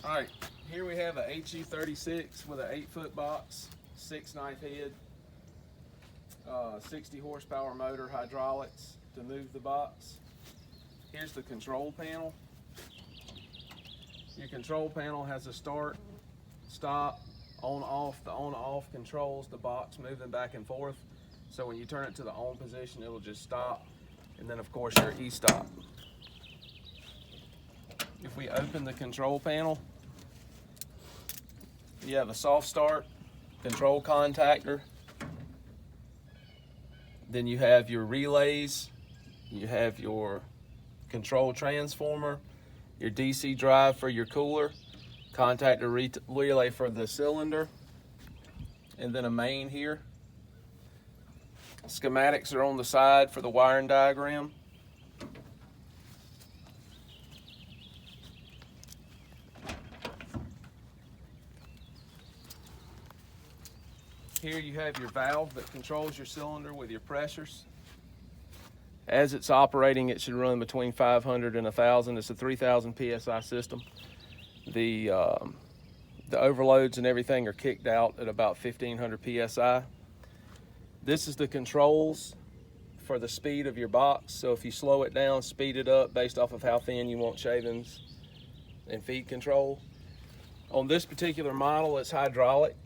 All right, here we have a HU 36 with an 8-foot box, 6-knife head, 60 horsepower motor, hydraulics to move the box. Here's the control panel. Your control panel has a start, stop, on, off. The on, off controls the box moving back and forth. So when you turn it to the on position, it'll just stop. And then of course your e-stop. If we open the control panel, you have a soft start, control contactor, then you have your relays, you have your control transformer, your DC drive for your cooler, contactor relay for the cylinder, and then a main here. Schematics are on the side for the wiring diagram. Here you have your valve that controls your cylinder with your pressures. As it's operating, it should run between 500 and 1,000. It's a 3,000 PSI system. The overloads and everything are kicked out at about 1,500 PSI. This is the controls for the speed of your box. So if you slow it down, speed it up based off of how thin you want shavings and feed control. On this particular model, it's hydraulic.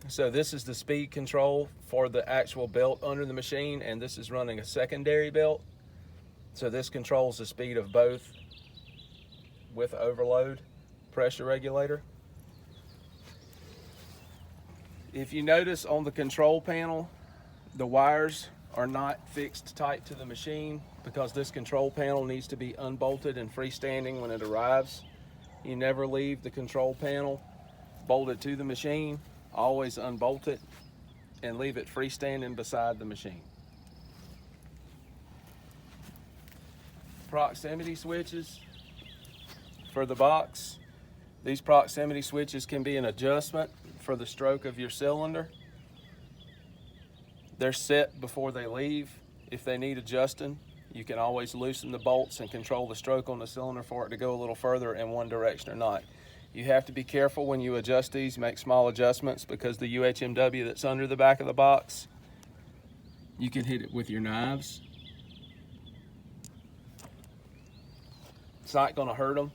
So this is the speed control for the actual belt under the machine, and this is running a secondary belt. So this controls the speed of both with overload pressure regulator. If you notice on the control panel, the wires are not fixed tight to the machine because this control panel needs to be unbolted and freestanding when it arrives. You never leave the control panel bolted to the machine. Always unbolt it and leave it freestanding beside the machine. Proximity switches for the box. These proximity switches can be an adjustment for the stroke of your cylinder. They're set before they leave. If they need adjusting, you can always loosen the bolts and control the stroke on the cylinder for it to go a little further in one direction or not. You have to be careful when you adjust these, make small adjustments, because the UHMW that's under the back of the box, you can hit it with your knives. It's not going to hurt them,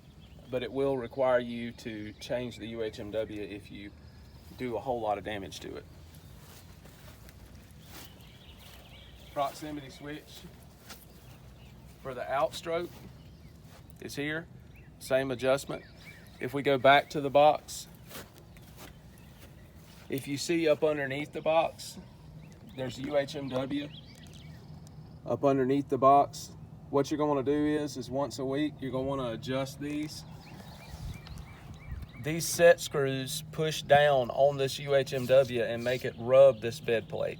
but it will require you to change the UHMW if you do a whole lot of damage to it. Proximity switch for the outstroke is here, same adjustment. If we go back to the box, if you see up underneath the box, there's UHMW up underneath the box. What you're going to do is once a week, you're going to want to adjust these. These set screws push down on this UHMW and make it rub this bed plate.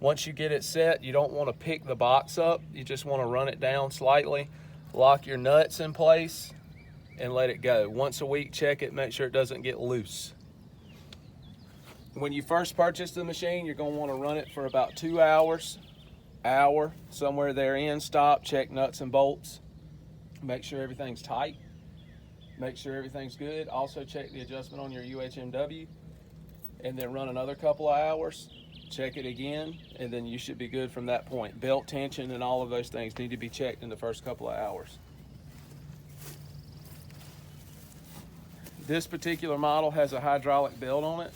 Once you get it set, you don't want to pick the box up. You just want to run it down slightly, lock your nuts in place, and let it go. Once a week, check it, make sure it doesn't get loose. When you first purchase the machine, you're going to want to run it for about 2 hours, somewhere therein. Stop, check nuts and bolts, make sure everything's tight, make sure everything's good. Also check the adjustment on your UHMW, and then run another couple of hours, check it again, and then you should be good from that point. Belt tension and all of those things need to be checked in the first couple of hours. This particular model has a hydraulic belt on it.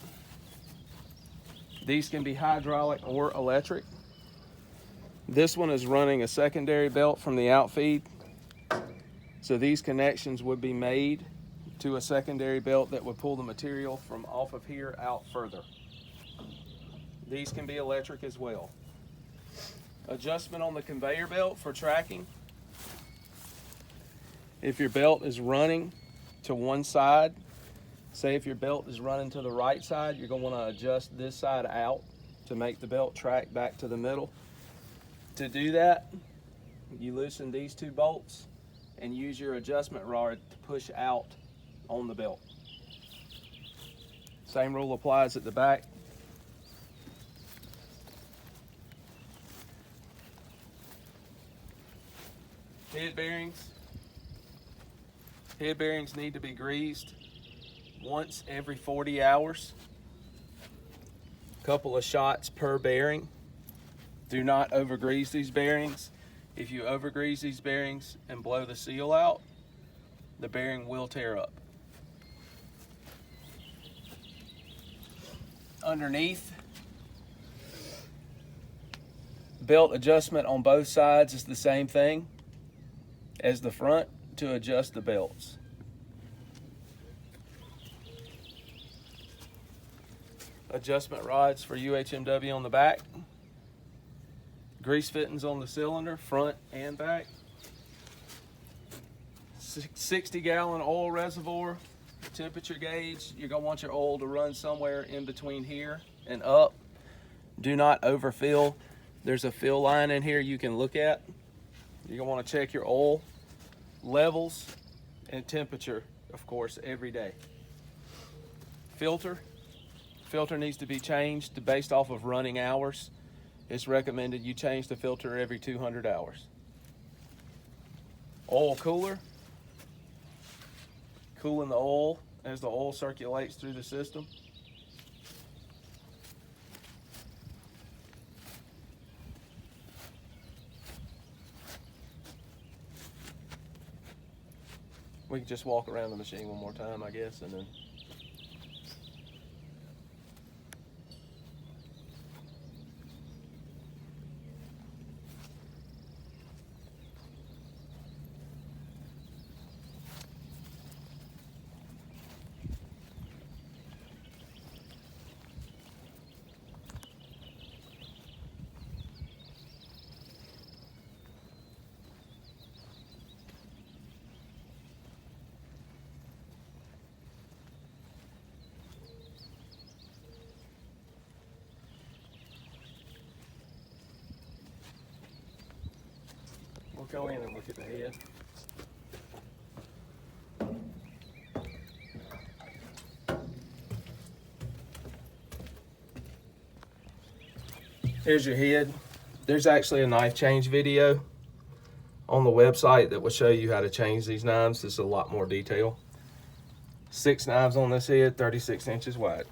These can be hydraulic or electric. This one is running a secondary belt from the outfeed. So these connections would be made to a secondary belt that would pull the material from off of here out further. These can be electric as well. Adjustment on the conveyor belt for tracking. If your belt is running to one side, say if your belt is running to the right side, you're going to want to adjust this side out to make the belt track back to the middle. To do that, you loosen these two bolts and use your adjustment rod to push out on the belt. Same rule applies at the back. Head bearings. Head bearings need to be greased. once every 40 hours. Couple of shots per bearing. Do not overgrease these bearings. If you overgrease these bearings and blow the seal out, the bearing will tear up. Underneath, belt adjustment on both sides is the same thing as the front to adjust the belts. Adjustment rods for UHMW on the back. Grease fittings on the cylinder, front and back. 60-gallon oil reservoir. Temperature gauge, you're gonna want your oil to run somewhere in between here and up. Do not overfill. There's a fill line in here you can look at. You're gonna wanna check your oil levels and temperature, of course, every day. Filter needs to be changed based off of running hours. It's recommended you change the filter every 200 hours. Oil cooler, cooling the oil as the oil circulates through the system. We can just walk around the machine one more time, I guess, and then we'll go in and look at the head. Here's your head. There's actually a knife change video on the website that will show you how to change these knives. This is a lot more detail. 6 knives on this head, 36 inches wide.